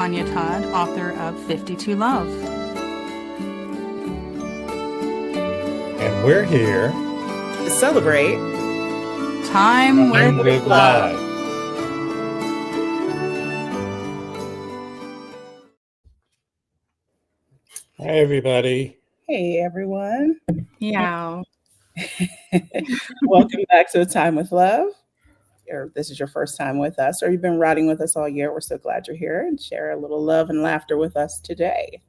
Tonya Todd, author of 52 Love. And we're here to celebrate Time with Love. Hi, everybody. Hey, everyone. Yeah. Welcome back to A Time with Love. Or this is your first time with us, or you've been riding with us all year. We're so glad you're here and share a little love and laughter with us today.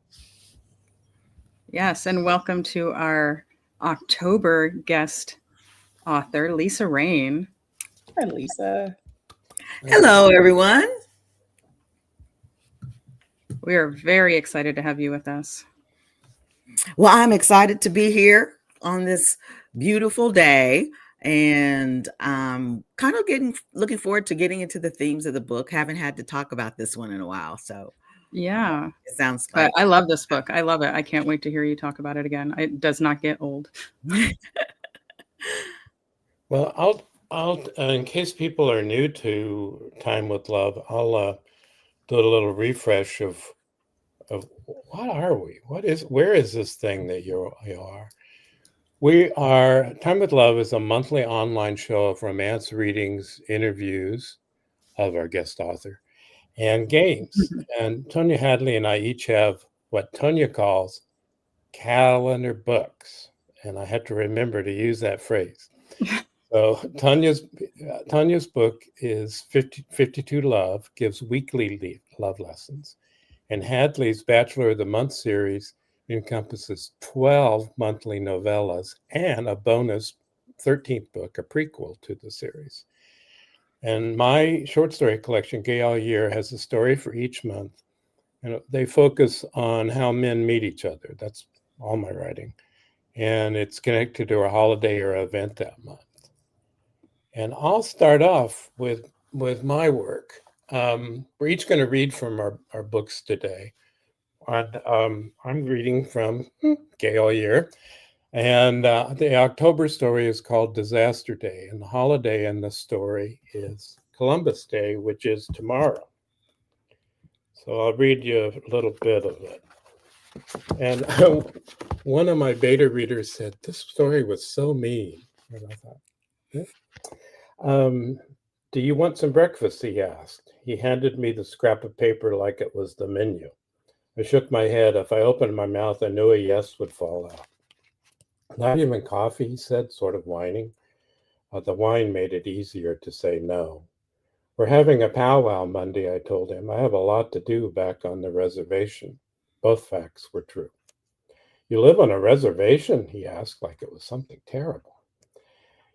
Yes, and welcome to our October guest author, Lisa Rayne. Hi, Lisa. Hello, everyone. We are very excited to have you with us. Well, I'm excited to be here on this beautiful day, and I'm kind of looking forward to getting into the themes of the book. Haven't had to talk about this one in a while, so yeah, it sounds like. I love this book. I love it. I can't wait to hear you talk about it again. It does not get old. Well, I'll in case people are new to Time with Love, I'll do a little refresh of what are we? Where is this thing that you are? We are Time with Love is a monthly online show of romance readings, interviews of our guest author, and games. And Tonya Hadley and I each have what Tonya calls calendar books, and I have to remember to use that phrase. So Tanya's book is 52 Love, gives weekly love lessons. And Hadley's Bachelor of the Month series encompasses 12 monthly novellas and a bonus 13th book, a prequel to the series. And my short story collection, Gay All Year, has a story for each month. And they focus on how men meet each other. That's all my writing. And it's connected to a holiday or event that month. And I'll start off with my work. We're each going to read from our books today. And I'm reading from Gay All Year. And the October story is called Disaster Day. And the holiday in the story is Columbus Day, which is tomorrow. So I'll read you a little bit of it. And one of my beta readers said, this story was so mean. And I thought, do you want some breakfast? He asked. He handed me the scrap of paper like it was the menu. I shook my head. If I opened my mouth, I knew a yes would fall out. Not even coffee, he said, sort of whining. The wine made it easier to say no. We're having a powwow Monday, I told him. I have a lot to do back on the reservation. Both facts were true. You live on a reservation? He asked, like it was something terrible.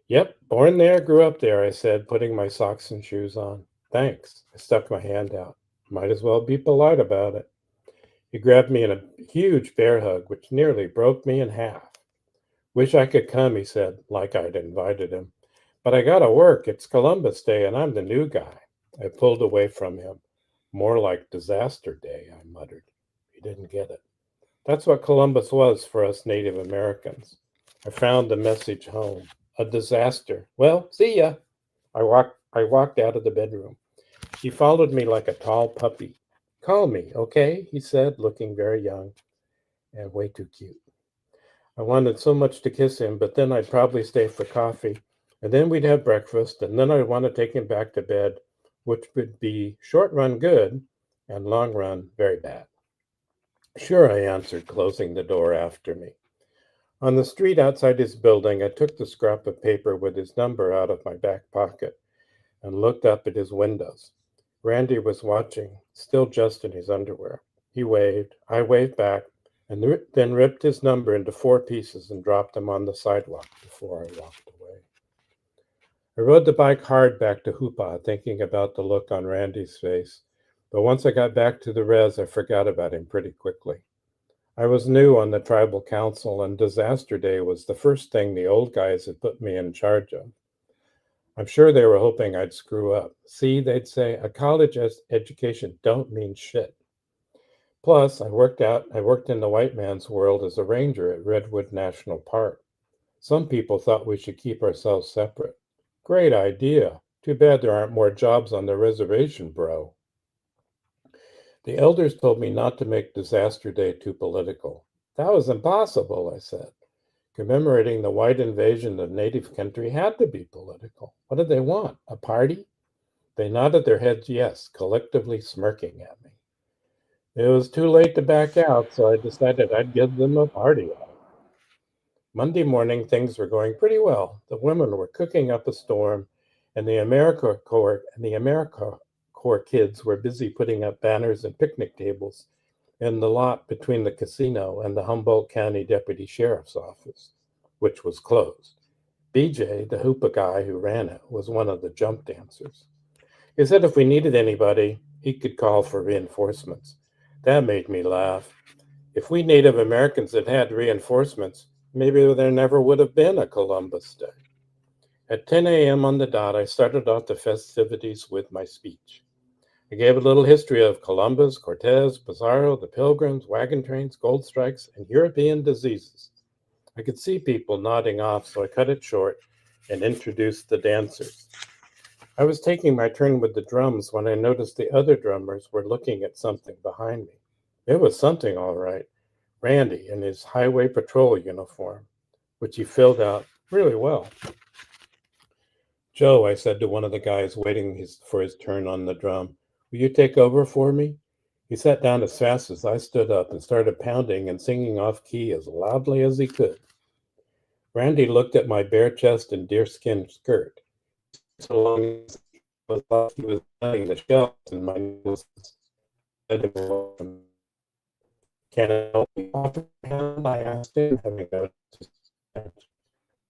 Yep, born there, grew up there, I said, putting my socks and shoes on. Thanks. I stuck my hand out. Might as well be polite about it. He grabbed me in a huge bear hug, which nearly broke me in half. Wish I could come, he said, like I'd invited him. But I gotta work. It's Columbus Day, and I'm the new guy. I pulled away from him. More like Disaster Day, I muttered. He didn't get it. That's what Columbus was for us Native Americans. I found the message home. A disaster. Well, see ya. I walked out of the bedroom. He followed me like a tall puppy. Call me, okay? He said, looking very young and way too cute. I wanted so much to kiss him, but then I'd probably stay for coffee, and then we'd have breakfast, and then I'd want to take him back to bed, which would be short run good and long run very bad. Sure, I answered, closing the door after me. On the street outside his building, I took the scrap of paper with his number out of my back pocket and looked up at his windows. Randy was watching, still just in his underwear. He waved. I waved back, and then ripped his number into 4 pieces and dropped them on the sidewalk before I walked away. I rode the bike hard back to Hoopa, thinking about the look on Randy's face. But once I got back to the res, I forgot about him pretty quickly. I was new on the tribal council, and Disaster Day was the first thing the old guys had put me in charge of. I'm sure they were hoping I'd screw up. See, they'd say, a college education don't mean shit. Plus, I worked in the white man's world as a ranger at Redwood National Park. Some people thought we should keep ourselves separate. Great idea. Too bad there aren't more jobs on the reservation, bro. The elders told me not to make Disaster Day too political. That was impossible, I said. Commemorating the white invasion of native country had to be political. What did they want? A party? They nodded their heads yes, collectively smirking at me. It was too late to back out, so I decided I'd give them a party. Monday morning, things were going pretty well. The women were cooking up a storm, and the AmeriCorps kids were busy putting up banners and picnic tables in the lot between the casino and the Humboldt County Deputy Sheriff's Office, which was closed. BJ, the hoopah guy who ran it, was one of the jump dancers. He said if we needed anybody, he could call for reinforcements. That made me laugh. If we Native Americans had had reinforcements, maybe there never would have been a Columbus Day. At 10 a.m. on the dot, I started off the festivities with my speech. I gave a little history of Columbus, Cortez, Pizarro, the Pilgrims, wagon trains, gold strikes, and European diseases. I could see people nodding off, so I cut it short and introduced the dancers. I was taking my turn with the drums when I noticed the other drummers were looking at something behind me. It was something, all right. Randy in his highway patrol uniform, which he filled out really well. Joe, I said to one of the guys waiting for his turn on the drum, will you take over for me? He sat down as fast as I stood up and started pounding and singing off key as loudly as he could. Randy looked at my bare chest and deerskin skirt. So long as he was playing the shells in my nose. Can I help you off a hand? I asked him, having noticed.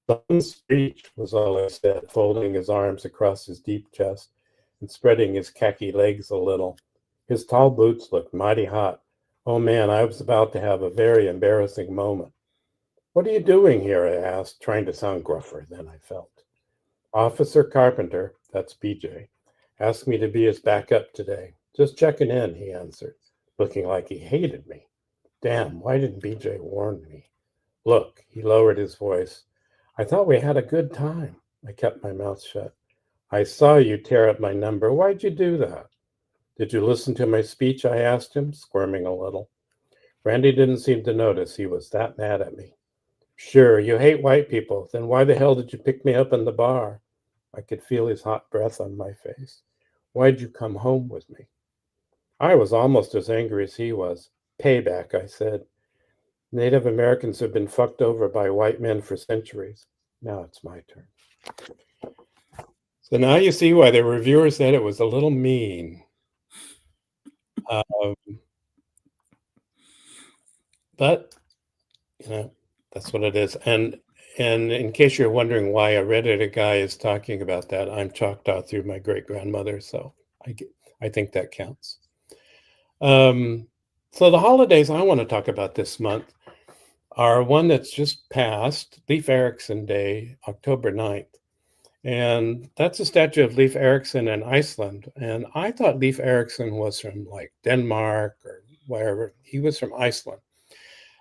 Something's speech was all I said, folding his arms across his deep chest and spreading his khaki legs a little. His tall boots looked mighty hot. Oh man, I was about to have a very embarrassing moment. What are you doing here? I asked, trying to sound gruffer than I felt. Officer Carpenter, that's BJ, asked me to be his backup today. Just checking in, he answered, looking like he hated me. Damn, why didn't BJ warn me? Look, he lowered his voice. I thought we had a good time. I kept my mouth shut. I saw you tear up my number. Why'd you do that? Did you listen to my speech? I asked him, squirming a little. Randy didn't seem to notice he was that mad at me. Sure, you hate white people. Then why the hell did you pick me up in the bar? I could feel his hot breath on my face. Why'd you come home with me? I was almost as angry as he was. Payback, I said. Native Americans have been fucked over by white men for centuries. Now it's my turn. So now you see why the reviewer said it was a little mean. But, you know, that's what it is. And in case you're wondering why a Redditor guy is talking about that, I'm Choctaw through my great-grandmother, so I think that counts. So the holidays I want to talk about this month are one that's just passed, Leif Erikson Day, October 9th. And that's a statue of Leif Erikson in Iceland. And I thought Leif Erikson was from like Denmark or wherever. He was from Iceland.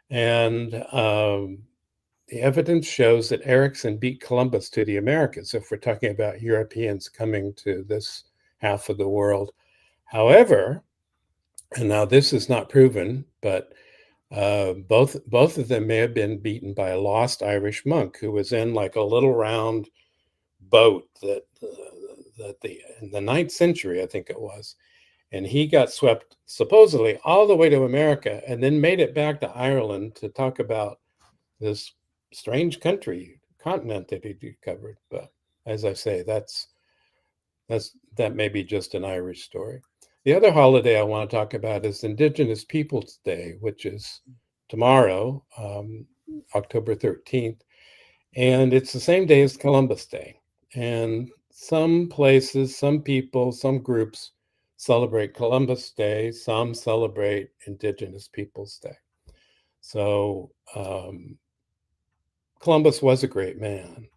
And the evidence shows that Erikson beat Columbus to the Americas, if we're talking about Europeans coming to this half of the world. However, and now this is not proven, but both of them may have been beaten by a lost Irish monk who was in like a little round boat that in the 9th century, I think it was, and he got swept supposedly all the way to America and then made it back to Ireland to talk about this strange continent that he covered. But as I say, that may be just an Irish story. The other holiday I want to talk about is Indigenous Peoples Day, which is tomorrow, October 13th. And it's the same day as Columbus Day. And some places, some people, some groups celebrate Columbus Day. Some celebrate Indigenous Peoples Day. So Columbus was a great man.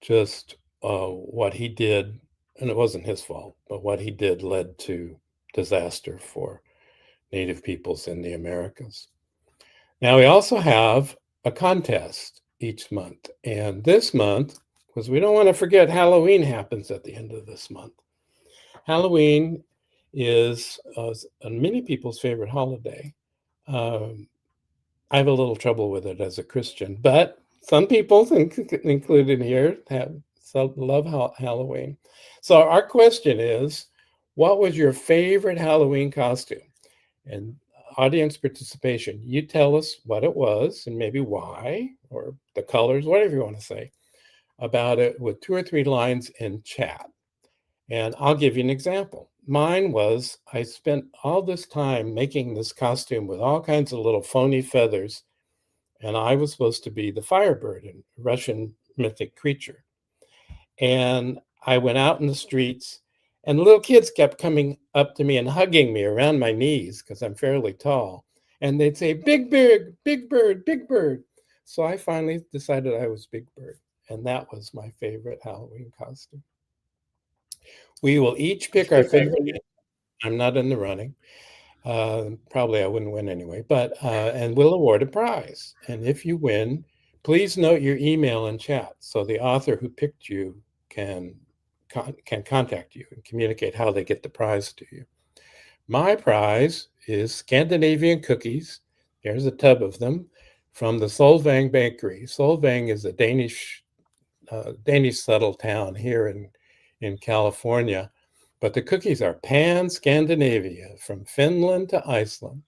Just what he did, and it wasn't his fault, but what he did led to disaster for Native peoples in the Americas. Now we also have a contest each month. And this month, because we don't want to forget Halloween happens at the end of this month. Halloween is many people's favorite holiday. I have a little trouble with it as a Christian, but some people, included here, love Halloween. So our question is, what was your favorite Halloween costume? And audience participation, you tell us what it was and maybe why, or the colors, whatever you want to say about it, with 2 or 3 lines in chat. And I'll give you an example. Mine was, I spent all this time making this costume with all kinds of little phony feathers, and I was supposed to be the Firebird, a Russian mythic creature. And I went out in the streets, and little kids kept coming up to me and hugging me around my knees because I'm fairly tall. And they'd say, "Big Bird, Big Bird, Big Bird." So I finally decided I was Big Bird. And that was my favorite Halloween costume. We will each pick our favorite. I'm not in the running. Probably I wouldn't win anyway, but and we'll award a prize. And if you win, please note your email in chat so the author who picked you can contact you and communicate how they get the prize to you. My prize is Scandinavian cookies. Here's a tub of them from the Solvang Bakery. Solvang is a Danish settled town here in California, but the cookies are pan-Scandinavia, from Finland to Iceland.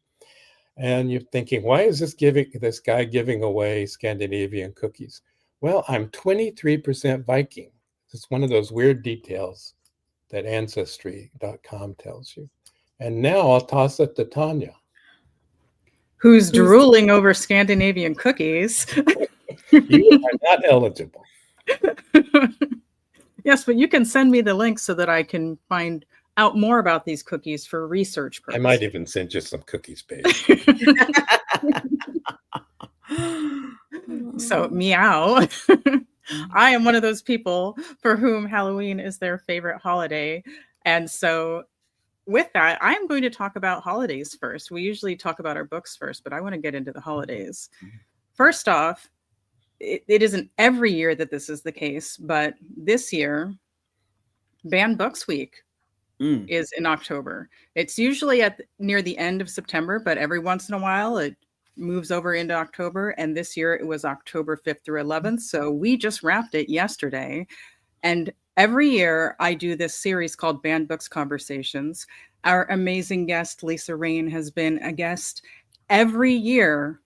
And you're thinking, why is this guy giving away Scandinavian cookies? Well, I'm 23% Viking. It's one of those weird details that Ancestry.com tells you. And now I'll toss it to Tonya. Who's drooling over Scandinavian cookies. You are not eligible. Yes, but you can send me the link so that I can find out more about these cookies for research purposes. I might even send you some cookies, babe. So, meow. I am one of those people for whom Halloween is their favorite holiday. And so with that, I'm going to talk about holidays first. We usually talk about our books first, but I want to get into the holidays. First off, it isn't every year that this is the case, but this year, Banned Books Week is in October. It's usually near the end of September, but every once in a while it moves over into October. And this year it was October 5th through 11th. So we just wrapped it yesterday. And every year I do this series called Banned Books Conversations. Our amazing guest, Lisa Rayne, has been a guest every year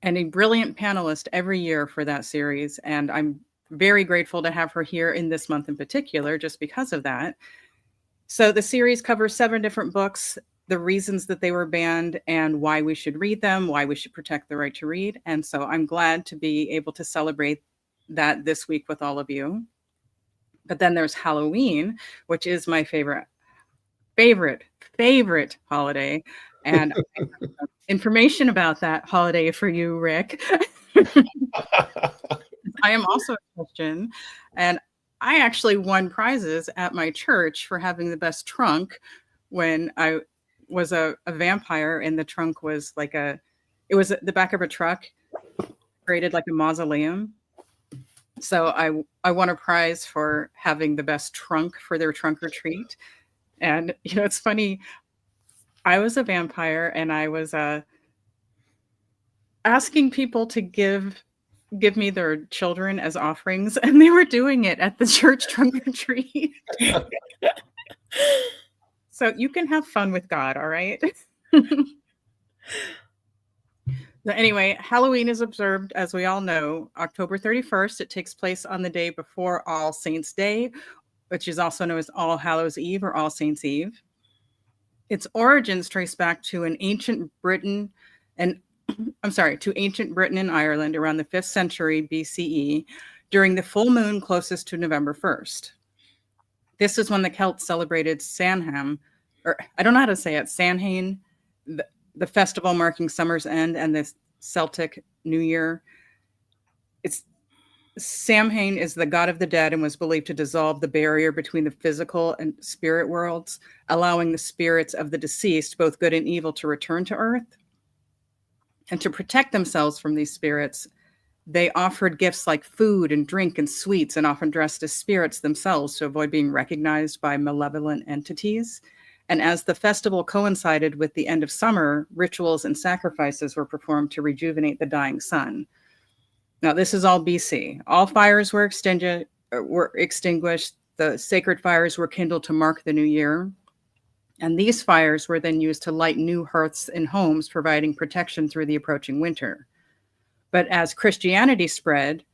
and a brilliant panelist every year for that series. And I'm very grateful to have her here in this month in particular, just because of that. So the series covers 7 different books, the reasons that they were banned and why we should read them, why we should protect the right to read. And so I'm glad to be able to celebrate that this week with all of you. But then there's Halloween, which is my favorite holiday. And information about that holiday for you, Rick. I am also a Christian, and I actually won prizes at my church for having the best trunk when I was a vampire, and the trunk was like it was the back of a truck created like a mausoleum. So I won a prize for having the best trunk for their trunk or treat. And, it's funny. I was a vampire, and I was asking people to give me their children as offerings, and they were doing it at the church trunk or treat. So you can have fun with God, all right? So anyway, Halloween is observed, as we all know, October 31st. It takes place on the day before All Saints' Day, which is also known as All Hallows' Eve or All Saints' Eve. Its origins trace back to ancient Britain and Ireland around the 5th century BCE during the full moon closest to November 1st. This is when the Celts celebrated Samhain, or I don't know how to say it, Samhain, the festival marking summer's end and the Celtic New Year. Samhain is the god of the dead and was believed to dissolve the barrier between the physical and spirit worlds, allowing the spirits of the deceased, both good and evil, to return to Earth. And to protect themselves from these spirits, they offered gifts like food and drink and sweets, and often dressed as spirits themselves to avoid being recognized by malevolent entities. And as the festival coincided with the end of summer, rituals and sacrifices were performed to rejuvenate the dying sun. Now, this is all BC. All fires were extinguished. The sacred fires were kindled to mark the new year. And these fires were then used to light new hearths in homes, providing protection through the approaching winter. But as Christianity spread,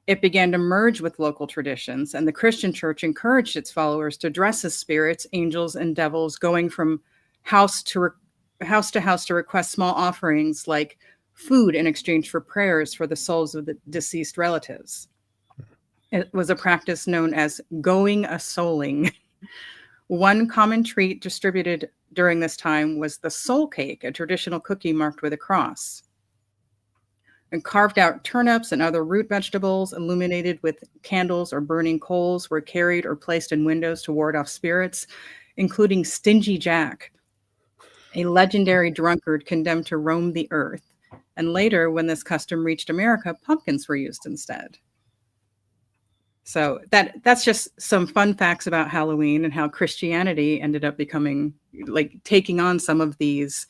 it began to merge with local traditions, and the Christian church encouraged its followers to dress as spirits, angels, and devils, going from house to house to request small offerings like food in exchange for prayers for the souls of the deceased relatives. It was a practice known as going a souling. One common treat distributed during this time was the soul cake, a traditional cookie marked with a cross. And carved out turnips and other root vegetables illuminated with candles or burning coals were carried or placed in windows to ward off spirits, including Stingy Jack, a legendary drunkard condemned to roam the earth. And later, when this custom reached America, pumpkins were used instead. So that's just some fun facts about Halloween and how Christianity ended up becoming, like, taking on some of these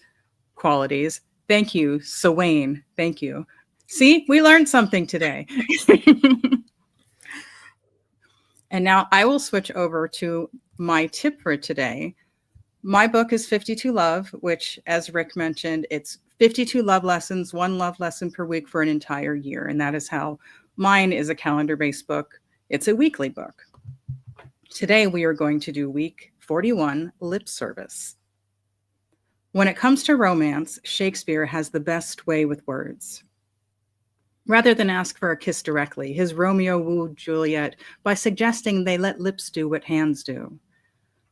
qualities. Thank you, Wayne. Thank you. See, we learned something today. And now I will switch over to my tip for today. My book is 52 Love, which, as Rick mentioned, it's 52 love lessons, one love lesson per week for an entire year. And that is how mine is a calendar-based book. It's a weekly book. Today, we are going to do week 41, Lip Service. When it comes to romance, Shakespeare has the best way with words. Rather than ask for a kiss directly, his Romeo wooed Juliet by suggesting they let lips do what hands do.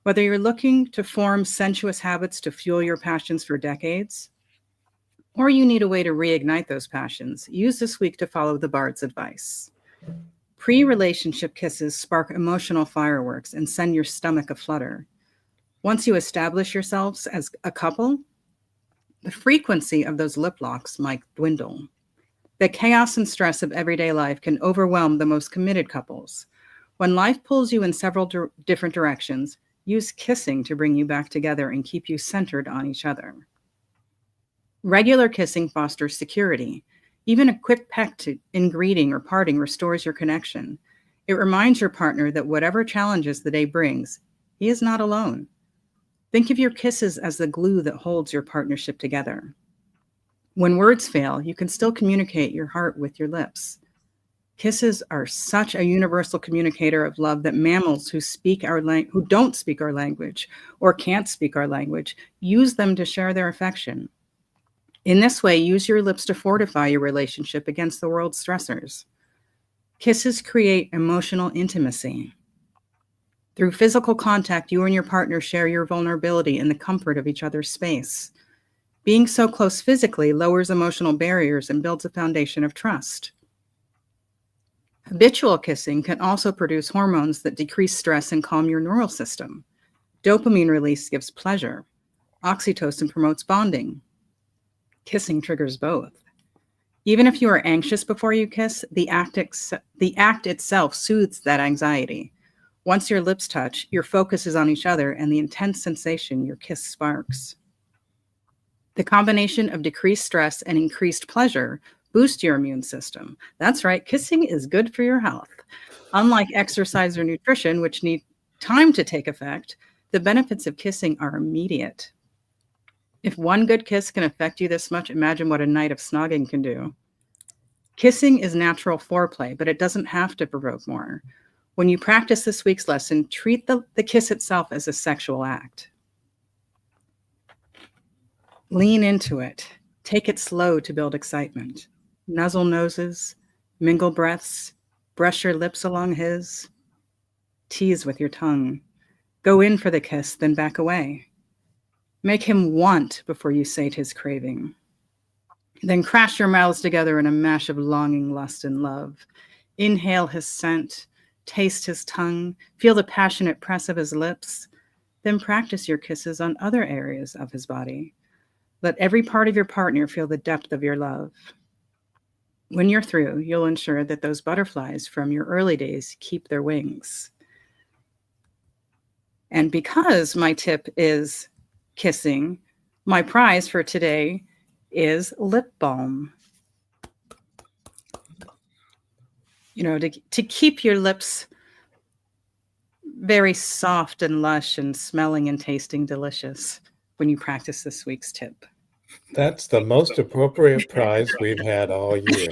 Whether you're looking to form sensuous habits to fuel your passions for decades, or you need a way to reignite those passions, use this week to follow the bard's advice. Pre-relationship kisses spark emotional fireworks and send your stomach aflutter. Once you establish yourselves as a couple, the frequency of those lip locks might dwindle. The chaos and stress of everyday life can overwhelm the most committed couples. When life pulls you in several different directions, use kissing to bring you back together and keep you centered on each other. Regular kissing fosters security. Even a quick peck in greeting or parting restores your connection. It reminds your partner that whatever challenges the day brings, he is not alone. Think of your kisses as the glue that holds your partnership together. When words fail, you can still communicate your heart with your lips. Kisses are such a universal communicator of love that mammals who don't speak our language or can't speak our language use them to share their affection. In this way, use your lips to fortify your relationship against the world's stressors. Kisses create emotional intimacy. Through physical contact, you and your partner share your vulnerability in the comfort of each other's space. Being so close physically lowers emotional barriers and builds a foundation of trust. Habitual kissing can also produce hormones that decrease stress and calm your neural system. Dopamine release gives pleasure. Oxytocin promotes bonding. Kissing triggers both. Even if you are anxious before you kiss, the act itself soothes that anxiety. Once your lips touch, your focus is on each other and the intense sensation your kiss sparks. The combination of decreased stress and increased pleasure boosts your immune system. That's right, kissing is good for your health. Unlike exercise or nutrition, which need time to take effect, the benefits of kissing are immediate. If one good kiss can affect you this much, imagine what a night of snogging can do. Kissing is natural foreplay, but it doesn't have to provoke more. When you practice this week's lesson, treat the kiss itself as a sexual act. Lean into it. Take it slow to build excitement. Nuzzle noses, mingle breaths, brush your lips along his. Tease with your tongue. Go in for the kiss, then back away. Make him want before you sate his craving. Then crash your mouths together in a mash of longing, lust, and love. Inhale his scent, taste his tongue, feel the passionate press of his lips. Then practice your kisses on other areas of his body. Let every part of your partner feel the depth of your love. When you're through, you'll ensure that those butterflies from your early days keep their wings. And because my tip is kissing, my prize for today is lip balm. You know, to keep your lips very soft and lush and smelling and tasting delicious when you practice this week's tip. That's the most appropriate prize we've had all year.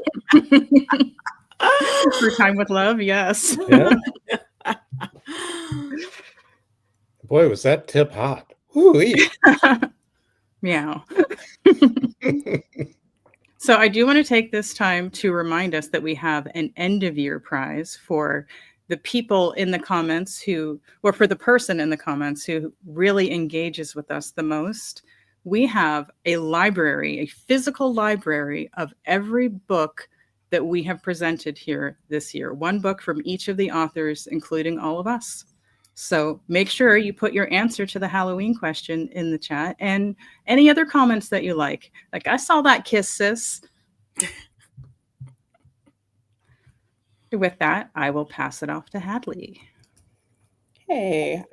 For time with love, yes. Yeah. Boy, was that tip hot. Woo-wee. Meow. So I do want to take this time to remind us that we have an end of year prize for the people in the comments who, or for the person in the comments who really engages with us the most. We have a library, a physical library of every book that we have presented here this year. One book from each of the authors, including all of us. So make sure you put your answer to the Halloween question in the chat and any other comments that you like. Like, I saw that kiss, sis. With that, I will pass it off to Hadley. Hey,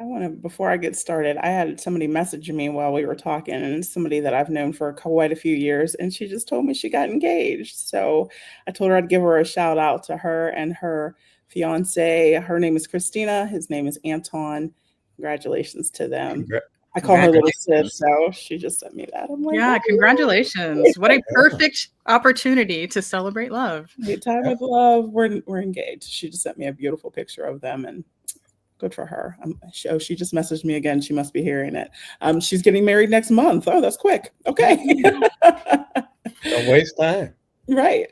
before I get started, I had somebody message me while we were talking, and somebody that I've known for quite a few years, and she just told me she got engaged. So I told her I'd give her a shout out to her and her fiance. Her name is Christina. His name is Anton. Congratulations to them. I call her little sis, so she just sent me that. I'm like, yeah, congratulations. What a perfect opportunity to celebrate love. Time with love. We're engaged. She just sent me a beautiful picture of them, and good for her. She just messaged me again. She must be hearing it. She's getting married next month. Oh, that's quick. Okay. Don't waste time. Right.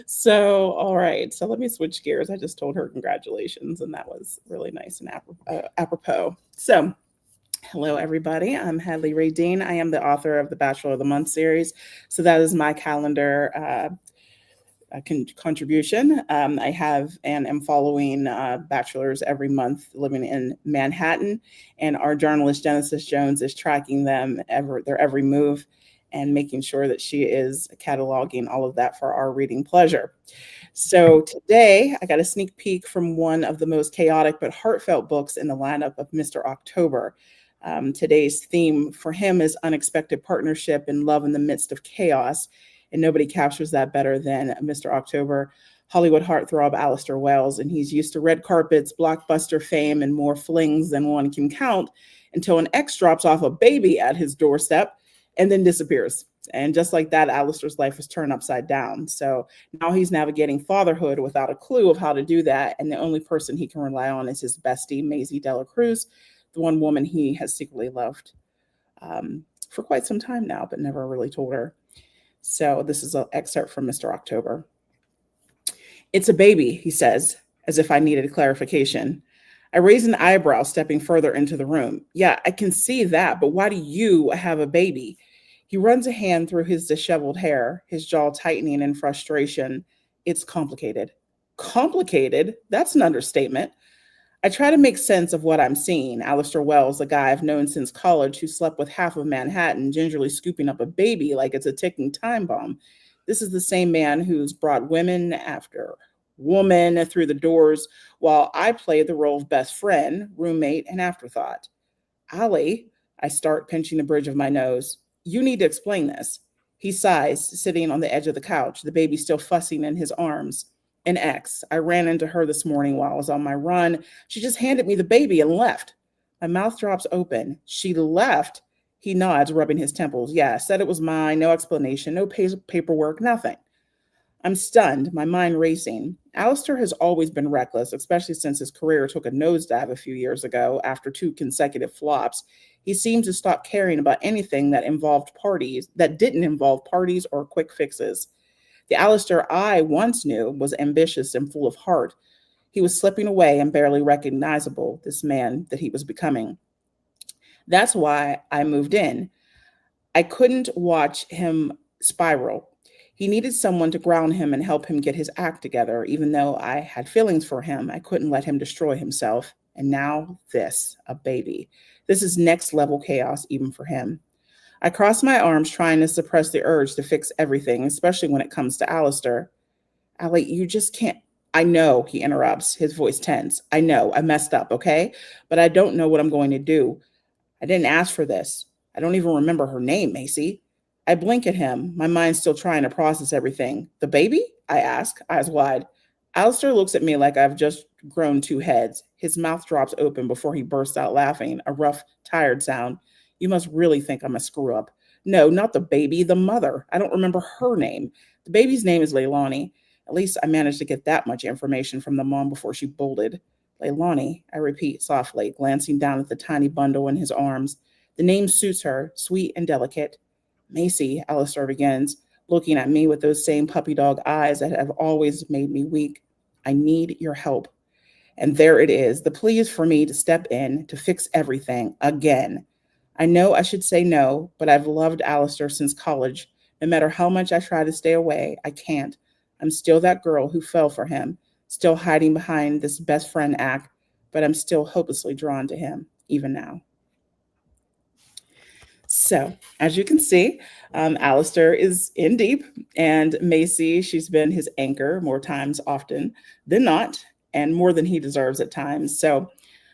So, all right. So let me switch gears. I just told her congratulations, and that was really nice and apropos. So, hello, everybody. I'm Hadley Raydeen. I am the author of the Bachelor of the Month series. So that is my calendar contribution. I have and am following bachelors every month living in Manhattan, and our journalist Genesis Jones is tracking their every move and making sure that she is cataloging all of that for our reading pleasure. So today I got a sneak peek from one of the most chaotic but heartfelt books in the lineup of Mr. October. Today's theme for him is unexpected partnership and love in the midst of chaos. And nobody captures that better than Mr. October, Hollywood heartthrob Alistair Wells. And he's used to red carpets, blockbuster fame, and more flings than one can count until an ex drops off a baby at his doorstep and then disappears. And just like that, Alistair's life is turned upside down. So now he's navigating fatherhood without a clue of how to do that. And the only person he can rely on is his bestie, Maisie Dela Cruz, the one woman he has secretly loved for quite some time now, but never really told her. So this is an excerpt from Mr. October. It's a baby, he says, as if I needed clarification. I raise an eyebrow, stepping further into the room. Yeah, I can see that, but why do you have a baby? He runs a hand through his disheveled hair, his jaw tightening in frustration. It's complicated. Complicated? That's an understatement. I try to make sense of what I'm seeing. Alistair Wells, a guy I've known since college who slept with half of Manhattan, gingerly scooping up a baby like it's a ticking time bomb. This is the same man who's brought women after woman through the doors while I play the role of best friend, roommate, and afterthought. Ali, I start, pinching the bridge of my nose. You need to explain this. He sighs, sitting on the edge of the couch, the baby still fussing in his arms. An ex. I ran into her this morning while I was on my run. She just handed me the baby and left. My mouth drops open. She left? He nods, rubbing his temples. Yeah, said it was mine. No explanation, no paperwork, nothing. I'm stunned, my mind racing. Alistair has always been reckless, especially since his career took a nosedive a few years ago after 2 consecutive flops. He seemed to stop caring about anything that didn't involve parties or quick fixes. The Alistair I once knew was ambitious and full of heart. He was slipping away and barely recognizable, this man that he was becoming. That's why I moved in. I couldn't watch him spiral. He needed someone to ground him and help him get his act together. Even though I had feelings for him, I couldn't let him destroy himself. And now this, a baby. This is next level chaos even for him. I cross my arms, trying to suppress the urge to fix everything, especially when it comes to Alistair. Ali, you just can't. I know, he interrupts, his voice tense. I know, I messed up, okay? But I don't know what I'm going to do. I didn't ask for this. I don't even remember her name, Macy. I blink at him, my mind still trying to process everything. The baby? I ask, eyes wide. Alistair looks at me like I've just grown two heads. His mouth drops open before he bursts out laughing, a rough, tired sound. You must really think I'm a screw up. No, not the baby, the mother. I don't remember her name. The baby's name is Leilani. At least I managed to get that much information from the mom before she bolted. Leilani, I repeat softly, glancing down at the tiny bundle in his arms. The name suits her, sweet and delicate. Macy, Alistair begins, looking at me with those same puppy dog eyes that have always made me weak. I need your help. And there it is. The plea is for me to step in, to fix everything again. I know I should say no, but I've loved Alistair since college. No matter how much I try to stay away, I can't. I'm still that girl who fell for him, still hiding behind this best friend act, but I'm still hopelessly drawn to him, even now. So, as you can see, Alistair is in deep, and Macy, she's been his anchor more times often than not, and more than he deserves at times. So,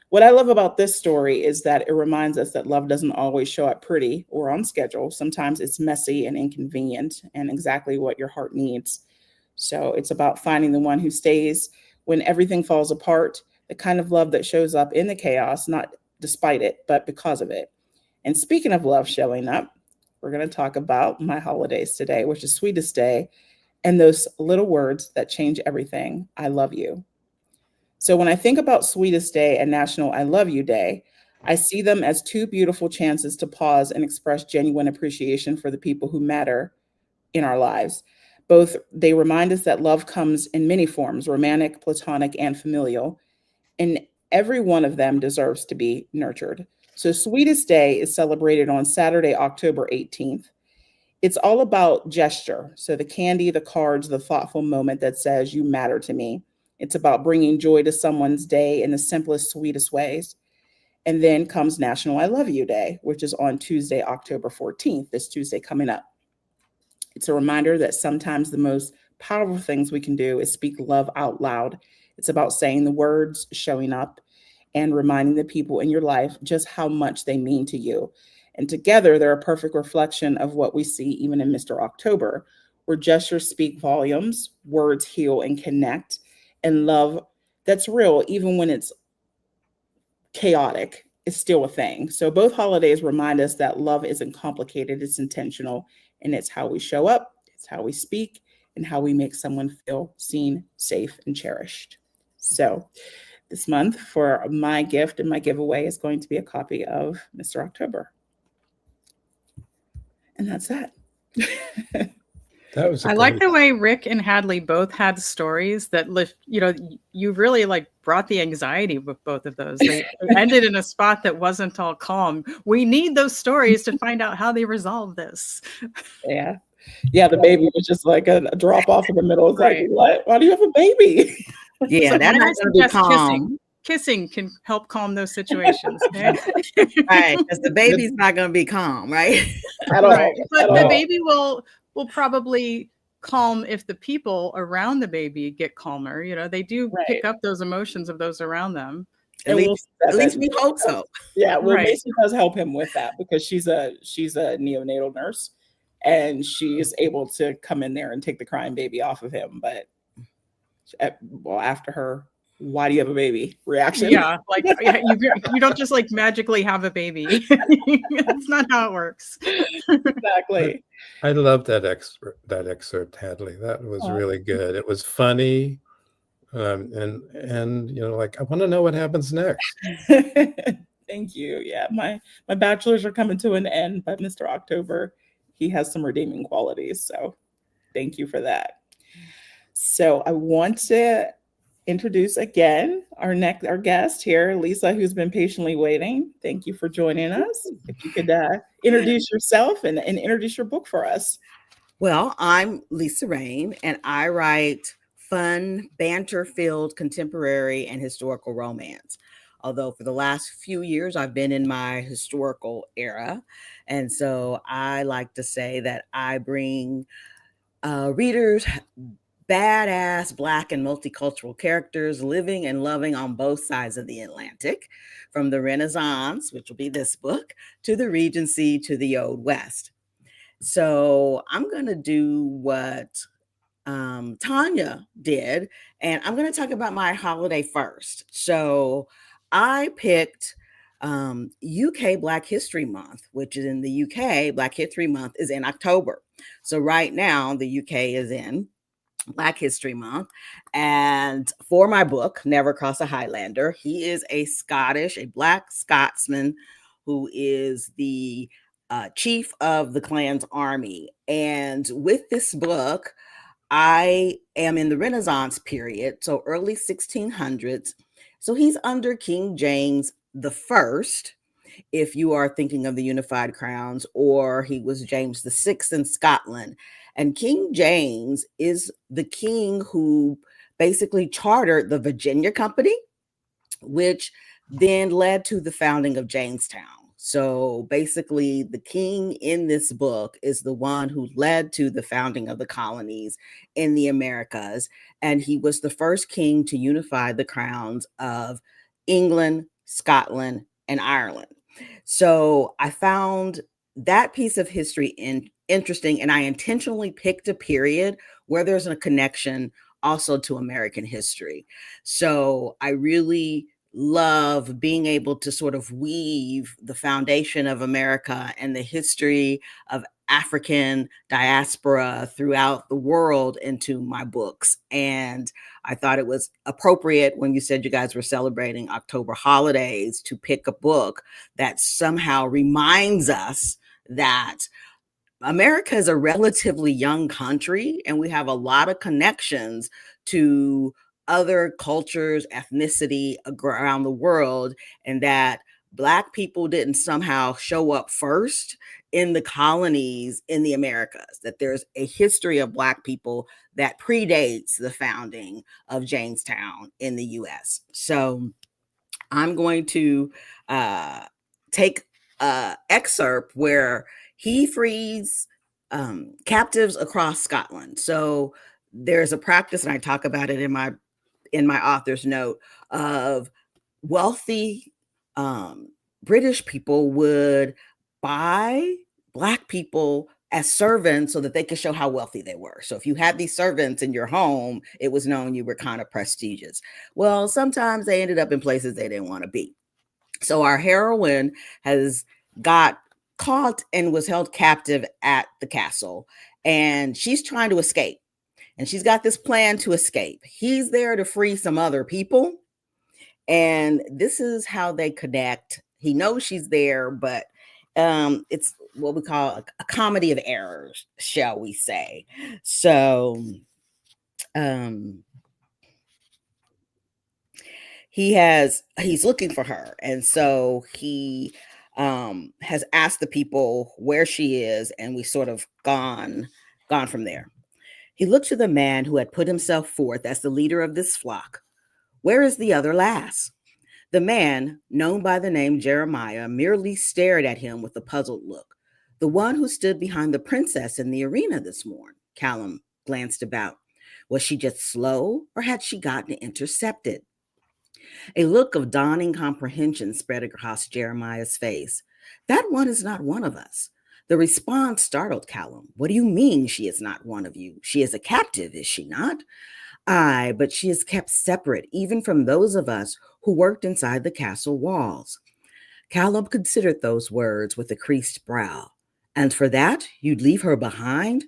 what I love about this story is that it reminds us that love doesn't always show up pretty or on schedule. Sometimes it's messy and inconvenient and exactly what your heart needs. So, it's about finding the one who stays when everything falls apart, the kind of love that shows up in the chaos, not despite it, but because of it. And speaking of love showing up, we're going to talk about my holidays today, which is Sweetest Day, and those little words that change everything. I love you. So when I think about Sweetest Day and National I Love You Day, I see them as two beautiful chances to pause and express genuine appreciation for the people who matter in our lives. Both, they remind us that love comes in many forms, romantic, platonic, and familial, and every one of them deserves to be nurtured. So Sweetest Day is celebrated on Saturday, October 18th. It's all about gesture. So the candy, the cards, the thoughtful moment that says, you matter to me. It's about bringing joy to someone's day in the simplest, sweetest ways. And then comes National I Love You Day, which is on Tuesday, October 14th, this Tuesday coming up. It's a reminder that sometimes the most powerful things we can do is speak love out loud. It's about saying the words, showing up, and reminding the people in your life just how much they mean to you. And together, they're a perfect reflection of what we see even in Mr. October, where gestures speak volumes, words heal and connect, and love that's real, even when it's chaotic, is still a thing. So both holidays remind us that love isn't complicated, it's intentional, and it's how we show up, it's how we speak, and how we make someone feel seen, safe, and cherished. So this month, for my gift and my giveaway, is going to be a copy of Mr. October. And that's that. That was I like the way Rick and Hadley both had stories that lift, you really like brought the anxiety with both of those. They ended in a spot that wasn't all calm. We need those stories to find out how they resolve this. Yeah. Yeah, the baby was just like a drop off in the middle. It's Right. like, what? Why do you have a baby? Yeah, So that's I not going to be suggest calm. Kissing can help calm those situations. Okay? Right, because the baby's not going to be calm, right? At all. Right. But At the all. baby will probably calm if the people around the baby get calmer. They do Right. pick up those emotions of those around them. At least we hope so. Yeah, well, Right. Macy does help him with that because she's a neonatal nurse, and she is able to come in there and take the crying baby off of him. But after her, why do you have a baby reaction? Yeah, like you don't just like magically have a baby. That's not how it works. Exactly. I love that excerpt, Hadley. That was really good. It was funny, and like I want to know what happens next. Thank you. Yeah, my bachelors are coming to an end, but Mr. October, he has some redeeming qualities. So, thank you for that. So, I want to introduce again our guest here, Lisa, who's been patiently waiting. Thank you for joining us. If you could introduce yourself and introduce your book for us. Well, I'm Lisa Rayne, and I write fun, banter-filled contemporary and historical romance. Although for the last few years, I've been in my historical era. And so I like to say that I bring readers badass Black and multicultural characters living and loving on both sides of the Atlantic, from the Renaissance, which will be this book, to the Regency, to the Old West. So I'm going to do what Tonya did, and I'm going to talk about my holiday first. So I picked UK Black History Month, which is in the UK. Black History Month is in October. So right now, the UK is in Black History Month. And for my book, Never Cross a Highlander, he is a Black Scotsman who is the chief of the clan's army. And with this book, I am in the Renaissance period, so early 1600s. So he's under King James the First, if you are thinking of the unified crowns, or he was James the Sixth in Scotland. And King James is the king who basically chartered the Virginia Company, which then led to the founding of Jamestown. So basically, the king in this book is the one who led to the founding of the colonies in the Americas. And he was the first king to unify the crowns of England, Scotland, and Ireland. So I found that piece of history interesting, and I intentionally picked a period where there's a connection also to American history. So I really love being able to sort of weave the foundation of America and the history of African diaspora throughout the world into my books. And I thought it was appropriate when you said you guys were celebrating October holidays to pick a book that somehow reminds us that America is a relatively young country, and we have a lot of connections to other cultures, ethnicity around the world, and that Black people didn't somehow show up first in the colonies in the Americas, that there's a history of Black people that predates the founding of Jamestown in the US. So I'm going to take an excerpt where he frees captives across Scotland. So there's a practice, and I talk about it in my author's note, of wealthy British people would buy Black people as servants so that they could show how wealthy they were. So if you had these servants in your home, it was known you were kind of prestigious. Well, sometimes they ended up in places they didn't want to be. So our heroine has got caught and was held captive at the castle, and she's trying to escape. And she's got this plan to escape. He's there to free some other people. And this is how they connect. He knows she's there, but it's what we call a comedy of errors, shall we say. So he's looking for her. And so he has asked the people where she is, and we sort of gone from there. He looked to the man who had put himself forth as the leader of this flock. Where is the other lass? The man, known by the name Jeremiah, merely stared at him with a puzzled look. The one who stood behind the princess in the arena this morning. Callum glanced about. Was she just slow, or had she gotten intercepted? A look of dawning comprehension spread across Jeremiah's face. That one is not one of us. The response startled Callum. What do you mean she is not one of you? She is a captive, is she not? Aye, but she is kept separate, even from those of us who worked inside the castle walls. Callum considered those words with a creased brow. And for that, you'd leave her behind?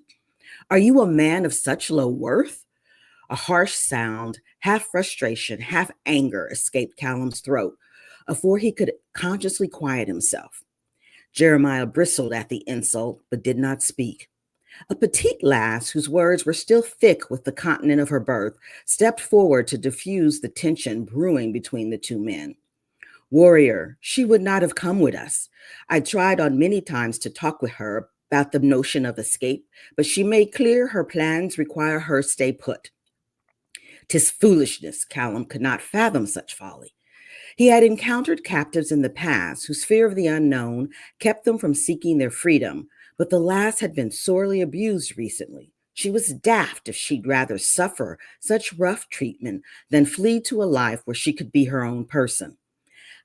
Are you a man of such low worth? A harsh sound, half frustration, half anger, escaped Callum's throat before he could consciously quiet himself. Jeremiah bristled at the insult, but did not speak. A petite lass, whose words were still thick with the continent of her birth, stepped forward to diffuse the tension brewing between the two men. Warrior, she would not have come with us. I tried on many times to talk with her about the notion of escape, but she made clear her plans require her stay put. 'Tis foolishness. Callum could not fathom such folly. He had encountered captives in the past whose fear of the unknown kept them from seeking their freedom, but the lass had been sorely abused recently. She was daft if she'd rather suffer such rough treatment than flee to a life where she could be her own person.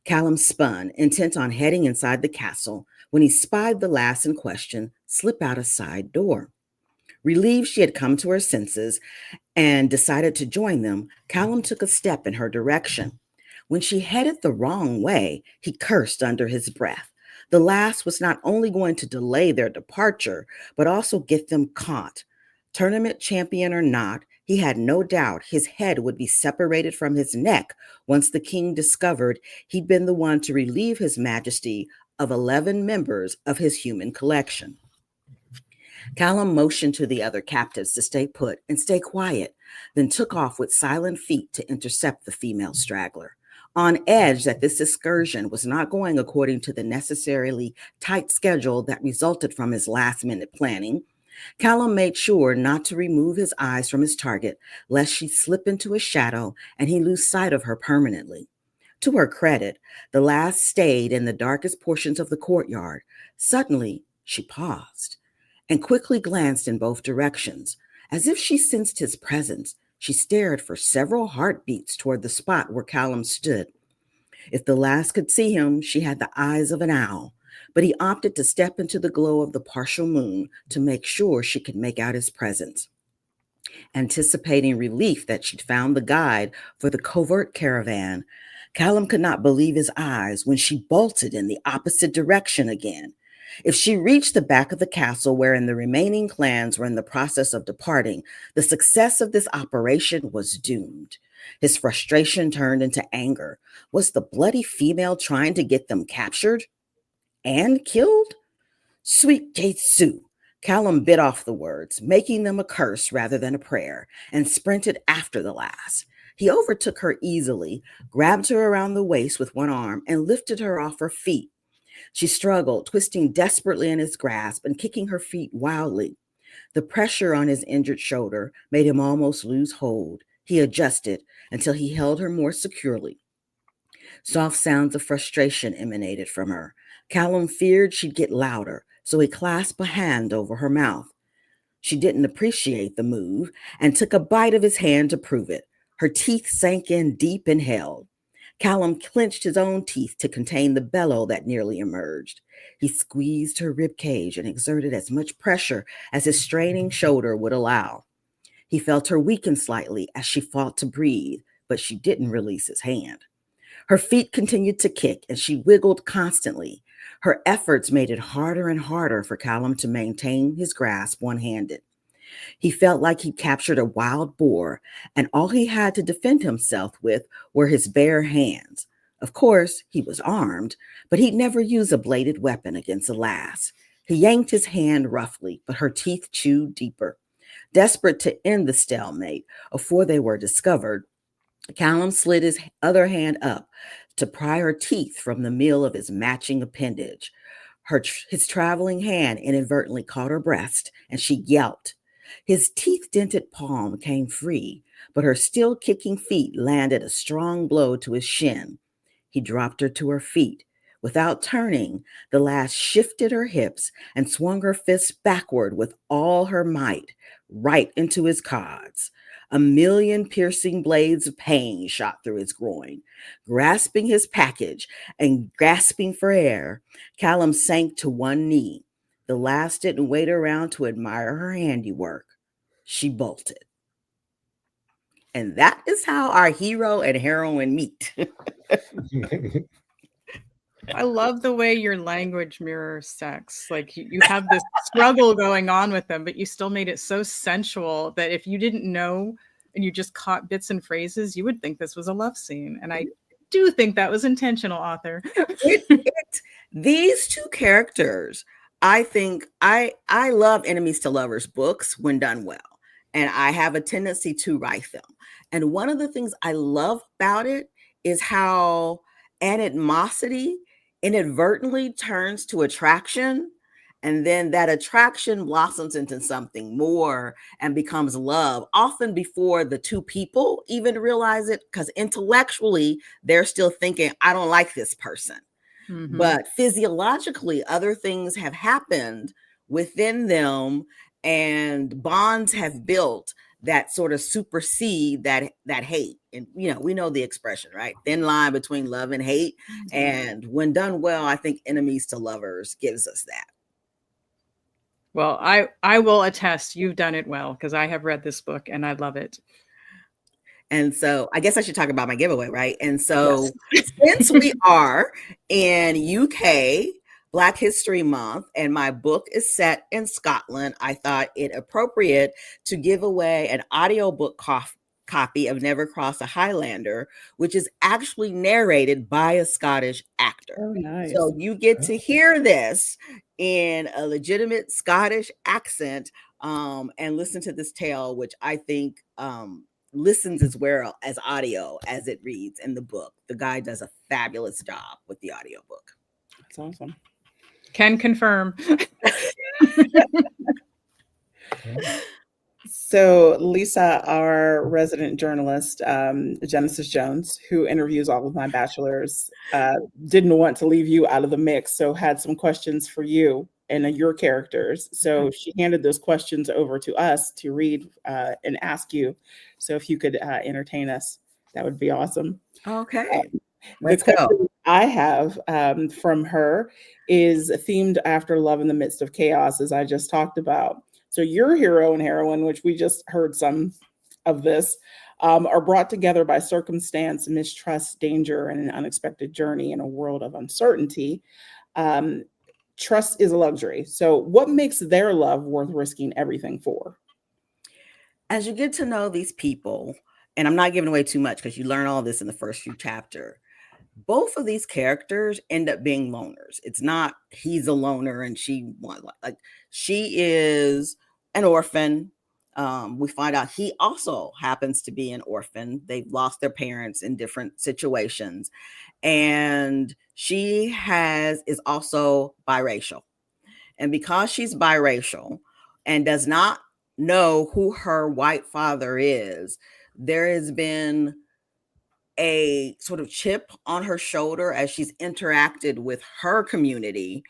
Callum spun, intent on heading inside the castle, when he spied the lass in question slip out a side door. Relieved she had come to her senses and decided to join them, Callum took a step in her direction. When she headed the wrong way, he cursed under his breath. The lass was not only going to delay their departure, but also get them caught. Tournament champion or not, he had no doubt his head would be separated from his neck once the king discovered he'd been the one to relieve his majesty of 11 members of his human collection. Callum motioned to the other captives to stay put and stay quiet, then took off with silent feet to intercept the female straggler. On edge that this excursion was not going according to the necessarily tight schedule that resulted from his last-minute planning, Callum made sure not to remove his eyes from his target, lest she slip into his shadow and he lose sight of her permanently. To her credit, the lass stayed in the darkest portions of the courtyard. Suddenly, she paused and quickly glanced in both directions. As if she sensed his presence, she stared for several heartbeats toward the spot where Callum stood. If the lass could see him, she had the eyes of an owl, but he opted to step into the glow of the partial moon to make sure she could make out his presence. Anticipating relief that she'd found the guide for the covert caravan, Callum could not believe his eyes when she bolted in the opposite direction again. If she reached the back of the castle wherein the remaining clans were in the process of departing, the success of this operation was doomed. His frustration turned into anger. Was the bloody female trying to get them captured and killed? Sweet Jesu! Callum bit off the words, making them a curse rather than a prayer, and sprinted after the lass. He overtook her easily, grabbed her around the waist with one arm, and lifted her off her feet. She struggled, twisting desperately in his grasp and kicking her feet wildly. The pressure on his injured shoulder made him almost lose hold. He adjusted until he held her more securely. Soft sounds of frustration emanated from her. Callum feared she'd get louder, so he clasped a hand over her mouth. She didn't appreciate the move and took a bite of his hand to prove it. Her teeth sank in deep and held. Callum clenched his own teeth to contain the bellow that nearly emerged. He squeezed her rib cage and exerted as much pressure as his straining shoulder would allow. He felt her weaken slightly as she fought to breathe, but she didn't release his hand. Her feet continued to kick, and she wiggled constantly. Her efforts made it harder and harder for Callum to maintain his grasp one-handed. He felt like he'd captured a wild boar, and all he had to defend himself with were his bare hands. Of course, he was armed, but he'd never use a bladed weapon against a lass. He yanked his hand roughly, but her teeth chewed deeper. Desperate to end the stalemate before they were discovered, Callum slid his other hand up to pry her teeth from the meal of his matching appendage. His traveling hand inadvertently caught her breast, and she yelped. His teeth-dented palm came free, but her still kicking feet landed a strong blow to his shin. He dropped her to her feet. Without turning, the lass shifted her hips and swung her fist backward with all her might, right into his cods. A million piercing blades of pain shot through his groin. Grasping his package and gasping for air, Callum sank to one knee. The lass didn't wait around to admire her handiwork. She bolted. And that is how our hero and heroine meet. I love the way your language mirrors sex. Like you have this struggle going on with them, but you still made it so sensual that if you didn't know and you just caught bits and phrases, you would think this was a love scene. And I do think that was intentional, author. These two characters, I think I love enemies to lovers books when done well. And I have a tendency to write them. And one of the things I love about it is how animosity inadvertently turns to attraction. And then that attraction blossoms into something more and becomes love, often before the two people even realize it, because intellectually, they're still thinking, I don't like this person. Mm-hmm. But physiologically, other things have happened within them and bonds have built that sort of supersede that hate. And we know the expression, right? Thin line between love and hate. And when done well, I think Enemies to Lovers gives us that. Well, I will attest you've done it well, because I have read this book and I love it. And so I guess I should talk about my giveaway, right? And so since we are in UK Black History Month and my book is set in Scotland, I thought it appropriate to give away an audiobook copy of Never Cross a Highlander, which is actually narrated by a Scottish actor. Oh, nice. So you get to hear this in a legitimate Scottish accent and listen to this tale, which I think listens as well as audio as it reads in the book. The guy does a fabulous job with the audiobook. That's awesome. Can confirm. So Lisa, our resident journalist, Genesis Jones, who interviews all of my bachelors, didn't want to leave you out of the mix, so had some questions for you and your characters. So she handed those questions over to us to read and ask you. So if you could entertain us, that would be awesome. Okay. Let's go. I have from her is themed after love in the midst of chaos, as I just talked about. So your hero and heroine, which we just heard some of this, are brought together by circumstance, mistrust, danger, and an unexpected journey in a world of uncertainty. Trust is a luxury. So what makes their love worth risking everything for? As you get to know these people, and I'm not giving away too much because you learn all this in the first few chapters, both of these characters end up being loners. It's not he's a loner and she is an orphan. We find out he also happens to be an orphan. They've lost their parents in different situations. And she is also biracial. And because she's biracial and does not know who her white father is, there has been a sort of chip on her shoulder as she's interacted with her community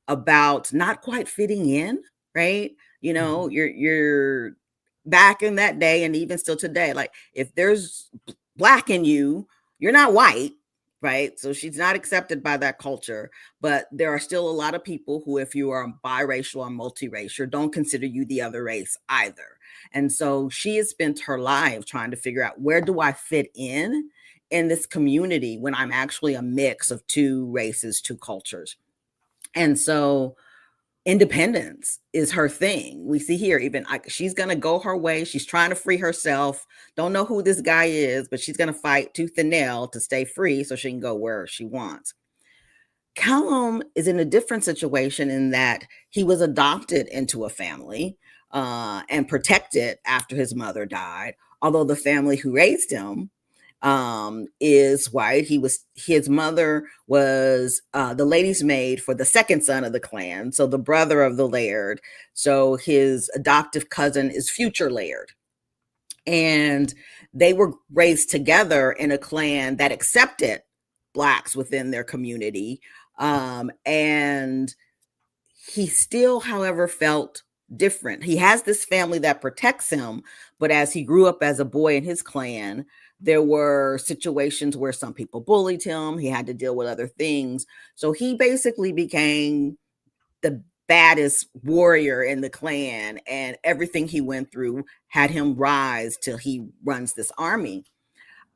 about not quite fitting in, right? You're back in that day and even still today, like if there's Black in you, you're not white, right? So she's not accepted by that culture, but there are still a lot of people who, if you are biracial or multiracial, don't consider you the other race either. And so she has spent her life trying to figure out, where do I fit in this community when I'm actually a mix of two races, two cultures? And so independence is her thing. We see here, even she's going to go her way. She's trying to free herself. Don't know who this guy is, but she's going to fight tooth and nail to stay free so she can go where she wants. Callum is in a different situation in that he was adopted into a family and protected after his mother died, although the family who raised him is white. His mother was the lady's maid for the second son of the clan, so the brother of the laird. So his adoptive cousin is future laird. And they were raised together in a clan that accepted Blacks within their community. And he still, however, felt different. He has this family that protects him, but as he grew up as a boy in his clan, there were situations where some people bullied him. He had to deal with other things. So he basically became the baddest warrior in the clan, and everything he went through had him rise till he runs this army.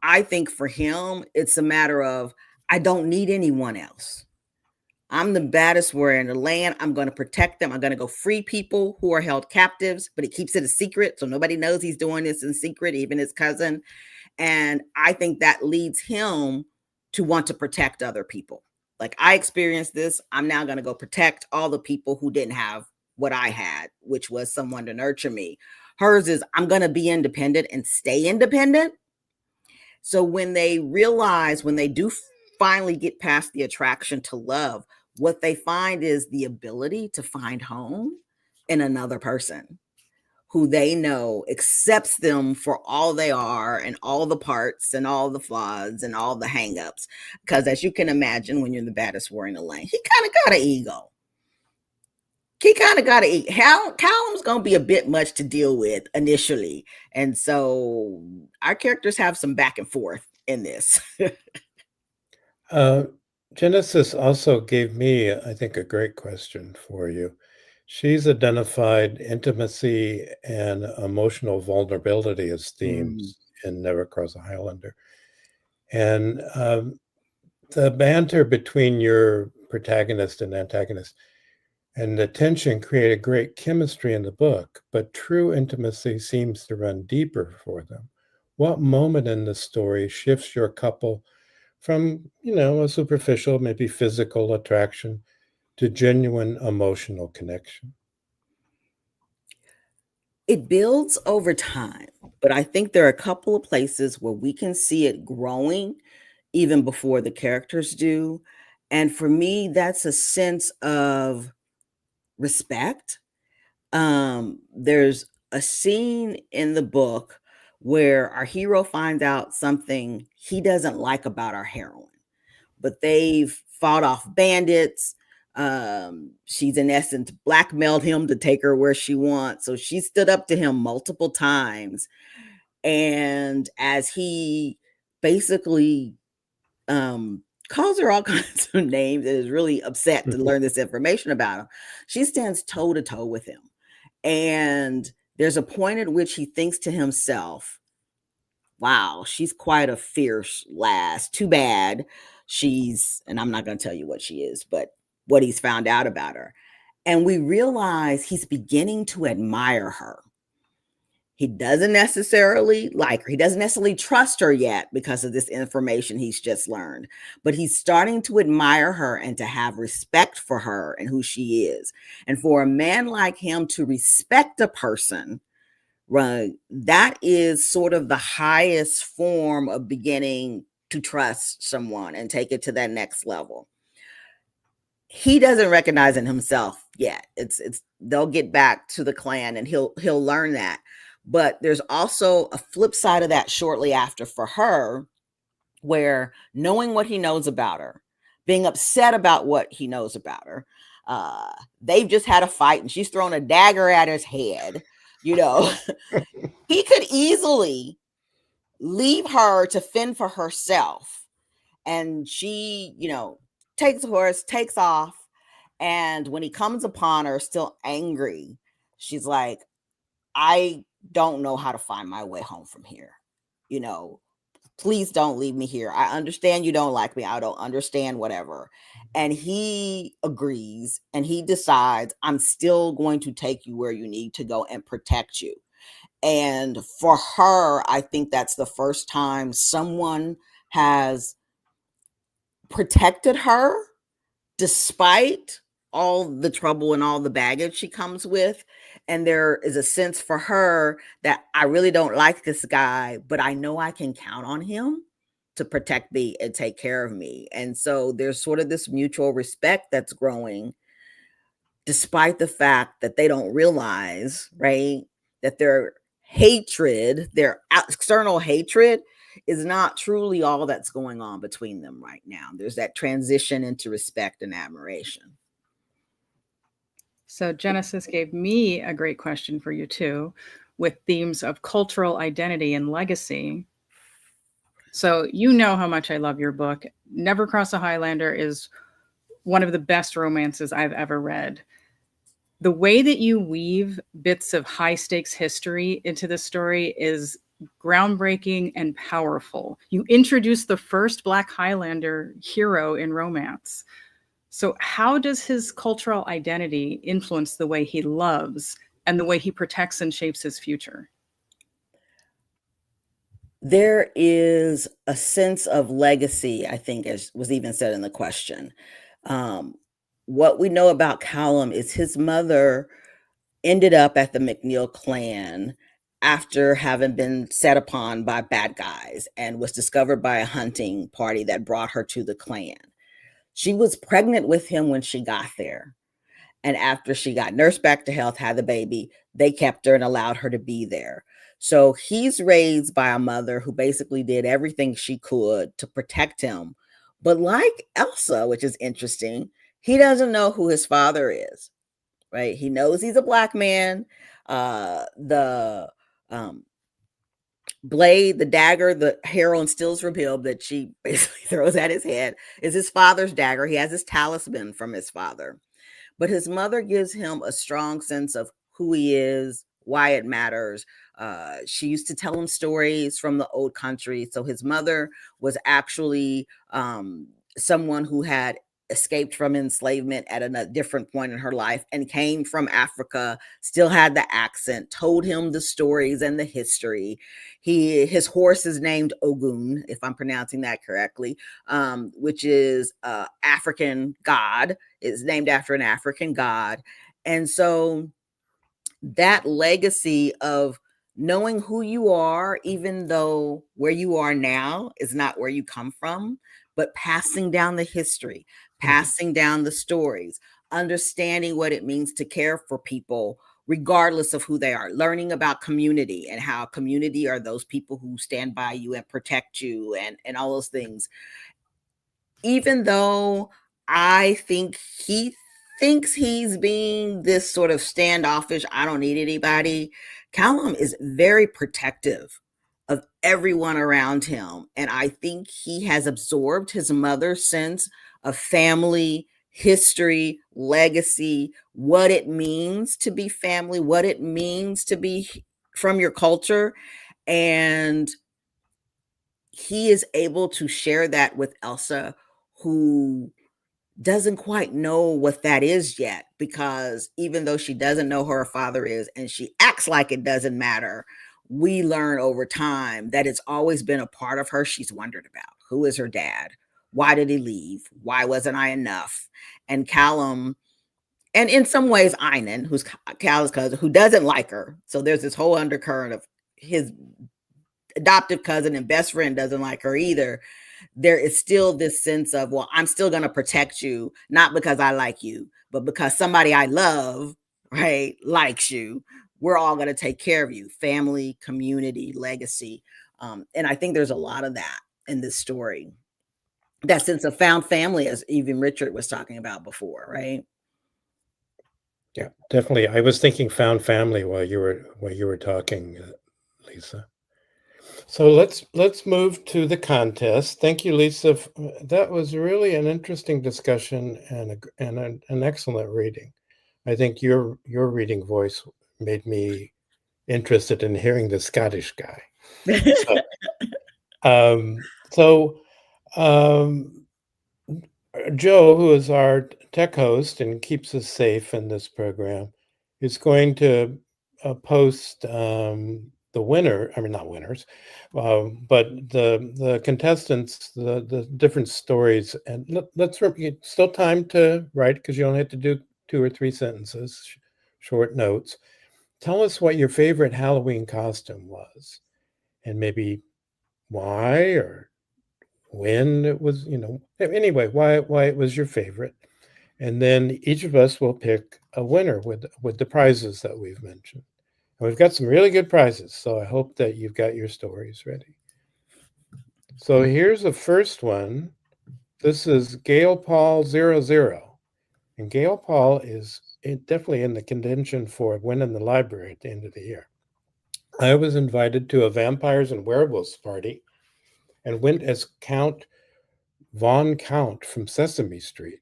I think for him, it's a matter of, I don't need anyone else. I'm the baddest warrior in the land. I'm going to protect them. I'm going to go free people who are held captives, but he keeps it a secret. So nobody knows he's doing this in secret, even his cousin. And I think that leads him to want to protect other people. Like, I experienced this. I'm now going to go protect all the people who didn't have what I had, which was someone to nurture me. Hers is, I'm going to be independent and stay independent. So when they do finally get past the attraction to love, what they find is the ability to find home in another person who they know accepts them for all they are and all the parts and all the flaws and all the hangups. Because as you can imagine, when you're the baddest warrior in the land, he kind of got an ego. he kind of got to eat. Callum's going to be a bit much to deal with initially. And so our characters have some back and forth in this. Genesis also gave me, I think, a great question for you. She's identified intimacy and emotional vulnerability as themes in Never Cross a Highlander. And the banter between your protagonist and antagonist and the tension created great chemistry in the book, but true intimacy seems to run deeper for them. What moment in the story shifts your couple from, a superficial, maybe physical attraction to genuine emotional connection? It builds over time, but I think there are a couple of places where we can see it growing even before the characters do. And for me, that's a sense of respect. There's a scene in the book where our hero finds out something he doesn't like about our heroine, but they've fought off bandits. She's in essence blackmailed him to take her where she wants. So she stood up to him multiple times. And as he basically calls her all kinds of names and is really upset to learn this information about him, she stands toe to toe with him. And there's a point at which he thinks to himself, wow, she's quite a fierce lass. Too bad and I'm not going to tell you what she is, but what he's found out about her. And we realize he's beginning to admire her. He doesn't necessarily like her. He doesn't necessarily trust her yet because of this information he's just learned, but he's starting to admire her and to have respect for her and who she is. And for a man like him to respect a person, right, that is sort of the highest form of beginning to trust someone and take it to that next level. He doesn't recognize it himself yet. They'll get back to the clan and he'll learn that. But there's also a flip side of that shortly after for her, where knowing what he knows about her, being upset about what he knows about her, they've just had a fight and she's thrown a dagger at his head. He could easily leave her to fend for herself. And she, takes a horse, takes off. And when he comes upon her still angry, she's like, I don't know how to find my way home from here. Please don't leave me here. I understand you don't like me. I don't understand whatever. And he agrees and he decides, I'm still going to take you where you need to go and protect you. And for her, I think that's the first time someone has protected her despite all the trouble and all the baggage she comes with. And there is a sense for her that I really don't like this guy, but I know I can count on him to protect me and take care of me. And so there's sort of this mutual respect that's growing, despite the fact that they don't realize, right, that their external hatred is not truly all that's going on between them right now. There's that transition into respect and admiration. So Genesis gave me a great question for you too, with themes of cultural identity and legacy. So how much I love your book. Never Cross a Highlander is one of the best romances I've ever read. The way that you weave bits of high stakes history into the story is groundbreaking and powerful. You introduce the first Black Highlander hero in romance. So how does his cultural identity influence the way he loves and the way he protects and shapes his future? There is a sense of legacy, I think, as was even said in the question. What we know about Callum is his mother ended up at the McNeil clan after having been set upon by bad guys and was discovered by a hunting party that brought her to the clan. She was pregnant with him when she got there. And after she got nursed back to health, had the baby, they kept her and allowed her to be there. So he's raised by a mother who basically did everything she could to protect him. But like Elsa, which is interesting, he doesn't know who his father is. right? He knows he's a Black man. The blade, the dagger, the heroine steals from him that she basically throws at his head is his father's dagger. He has his talisman from his father. But his mother gives him a strong sense of who he is, why it matters. She used to tell him stories from the old country. So his mother was actually someone who had escaped from enslavement at a different point in her life and came from Africa, still had the accent, told him the stories and the history. His horse is named Ogun, if I'm pronouncing that correctly, which is African god. It's named after an African god. And so that legacy of knowing who you are, even though where you are now is not where you come from, but passing down the history, passing down the stories, understanding what it means to care for people, regardless of who they are, learning about community and how community are those people who stand by you and protect you and all those things. Even though I think he thinks he's being this sort of standoffish, I don't need anybody, Callum is very protective of everyone around him. And I think he has absorbed his mother's sense of family, history, legacy, what it means to be family, what it means to be from your culture. And he is able to share that with Elsa, who doesn't quite know what that is yet, because even though she doesn't know who her father is and she acts like it doesn't matter, we learn over time that it's always been a part of her she's wondered about. Who is her dad? Why did he leave? Why wasn't I enough? And Callum, and in some ways Einan, who's Callum's cousin, who doesn't like her. So there's this whole undercurrent of his adoptive cousin and best friend doesn't like her either. There is still this sense of, well, I'm still going to protect you, not because I like you, but because somebody I love, right, likes you. We're all going to take care of you. Family, community, legacy. And I think there's a lot of that in this story. That sense of found family, as even Richard was talking about before, right? Yeah, definitely. I was thinking found family while you were talking, Lisa. So let's move to the contest. Thank you, Lisa. That was really an interesting discussion and an excellent reading. I think your reading voice made me interested in hearing the Scottish guy. So Joe, who is our tech host and keeps us safe in this program, is going to post the winner, I mean, not winners, but the contestants, the different stories. And let's still time to write, because you only have to do 2 or 3 sentences, short notes. Tell us what your favorite Halloween costume was, and maybe why or when it was, anyway, why it was your favorite. And then each of us will pick a winner with the prizes that we've mentioned. And we've got some really good prizes, so I hope that you've got your stories ready. So here's the first one. This is Gail Paul 00. And Gail Paul is definitely in the contention for winning the library at the end of the year. I was invited to a vampires and werewolves party and went as Count Von Count from Sesame Street.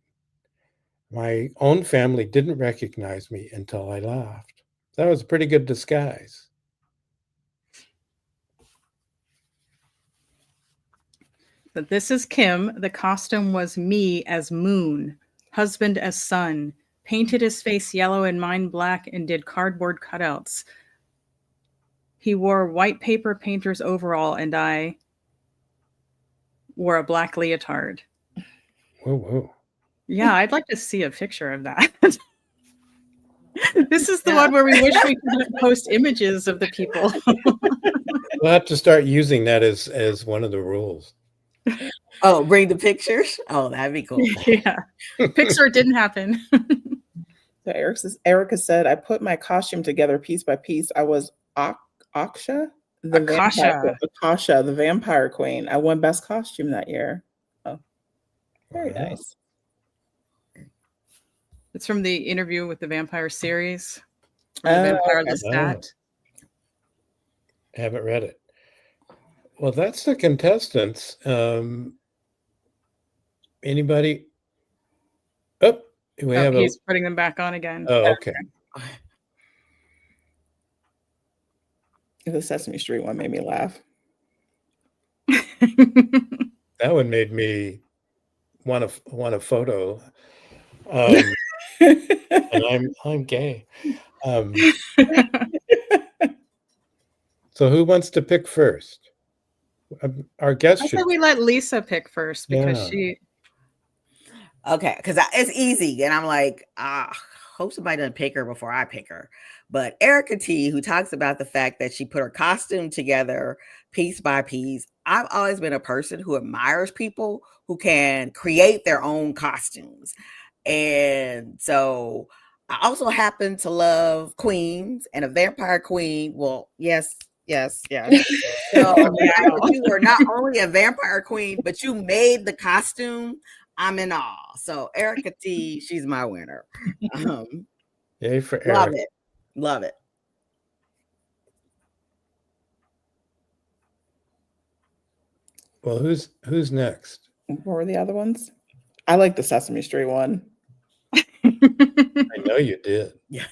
My own family didn't recognize me until I laughed. That was a pretty good disguise. But this is Kim. The costume was me as Moon, husband as Sun, painted his face yellow and mine black, and did cardboard cutouts. He wore white paper painter's overall, and I wore a black leotard. Whoa. Yeah, I'd like to see a picture of that. This is the one where we wish we could post images of the people. We'll have to start using that as one of the rules. Oh, bring the pictures? Oh, that'd be cool. Yeah. Pixar didn't happen. So Erica said, I put my costume together piece by piece. I was Akasha, the vampire queen. I won best costume that year. Oh, very nice. It's from the Interview with the Vampire series. Or the Vampire okay. Lestat. Haven't read it. Well, that's the contestants. Anybody? Oh, we have He's putting them back on again. Oh, okay. The Sesame Street one made me laugh. That one made me want a photo. And I'm gay. So who wants to pick first? Our guest I should. said we let Lisa pick first because Yeah. she. Okay, because it's easy, and I'm like, hope somebody doesn't pick her before I pick her. But Erica T, who talks about the fact that she put her costume together piece by piece. I've always been a person who admires people who can create their own costumes. And so I also happen to love queens, and a vampire queen. Well, yes. So you were not only a vampire queen, but you made the costume. I'm in awe. So Erica T, she's my winner. Yay for Love Eric. Love it. Well, who's next? What were the other ones? I like the Sesame Street one. I know you did. Yeah.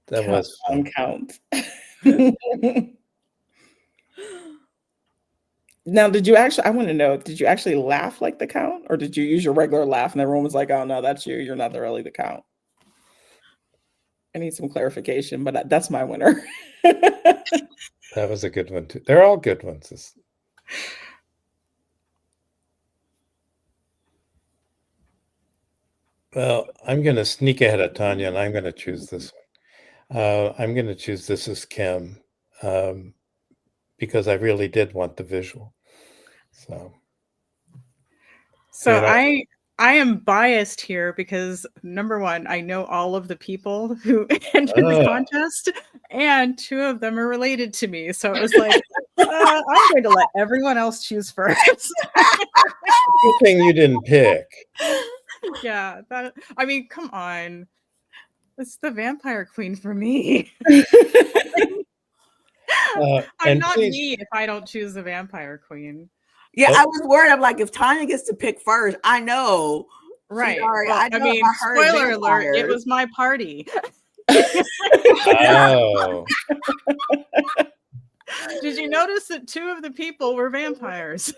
That was fun. Count. Now, did you actually, I want to know, did you actually laugh like the Count, or did you use your regular laugh and everyone was like, oh no, that's you, you're not really the Count? I need some clarification, but that's my winner. That was a good one too. They're all good ones. Well, I'm going to sneak ahead of Tonya, and I'm going to choose this one. I'm going to choose This Is Kim, because I really did want the visual. So You know- I am biased here because number one, I know all of the people who entered the contest, and two of them are related to me. So it was like, I'm going to let everyone else choose first. Good thing you didn't pick. Yeah, I mean, come on. It's the Vampire Queen for me. I'm and not please- me if I don't choose the Vampire Queen. Yeah, I was worried. I'm like, if Tonya gets to pick first, I know. Right. Sorry, Well, I mean, spoiler alert, it was my party. Oh. Did you notice that two of the people were vampires?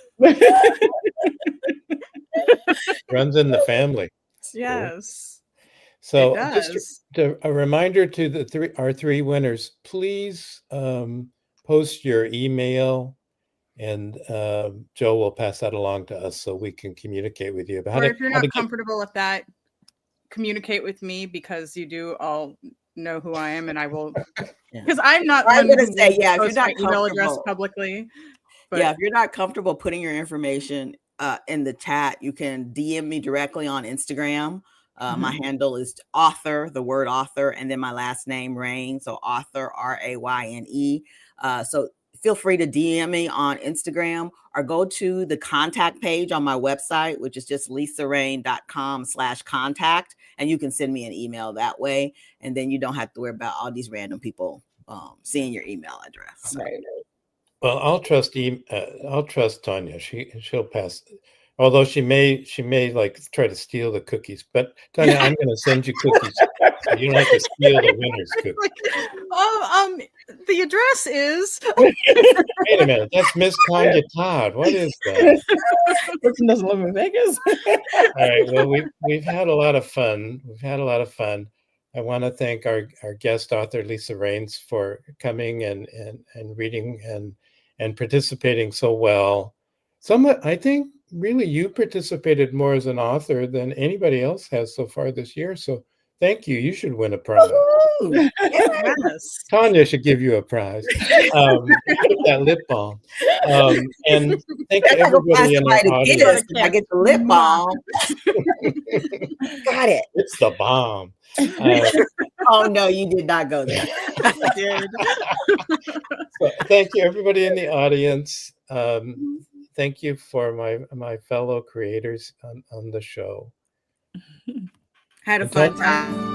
Runs in the family. Yes. So it just does. a reminder to our three winners, please post your email, and Joe will pass that along to us so we can communicate with you about Or it. if you're not comfortable with that, communicate with me, because you do all know who I am, and I will, because I'm not I'm one gonna who say, will yeah, if you're post not my email address comfortable. publicly. But Yeah, if you're not comfortable putting your information in the chat, you can DM me directly on Instagram. My handle is author, the word author, and then my last name, Rayne. So author, Rayne. So feel free to DM me on Instagram, or go to the contact page on my website, which is just lisarain.com/contact. And you can send me an email that way. And then you don't have to worry about all these random people seeing your email address. So. Right. Well, I'll trust Tonya. She'll pass. Although she may like try to steal the cookies, but Tonya, I'm going to send you cookies, so you don't have to steal the winner's cookies. The address is. Wait a minute, that's Miss Tonya Todd. What is that? Person doesn't live in Vegas. All right. Well, we've had a lot of fun. I want to thank our guest author Lisa Raines for coming and reading and participating so well. I think really you participated more as an author than anybody else has so far this year. So thank you. You should win a prize. Yes. Tonya should give you a prize. That lip balm. And thank everybody in our audience. I get the lip balm. Got it. It's the bomb. Oh no, you did not go there. I did. So thank you, everybody in the audience. Thank you for my fellow creators on the show. Had a Until- fun time.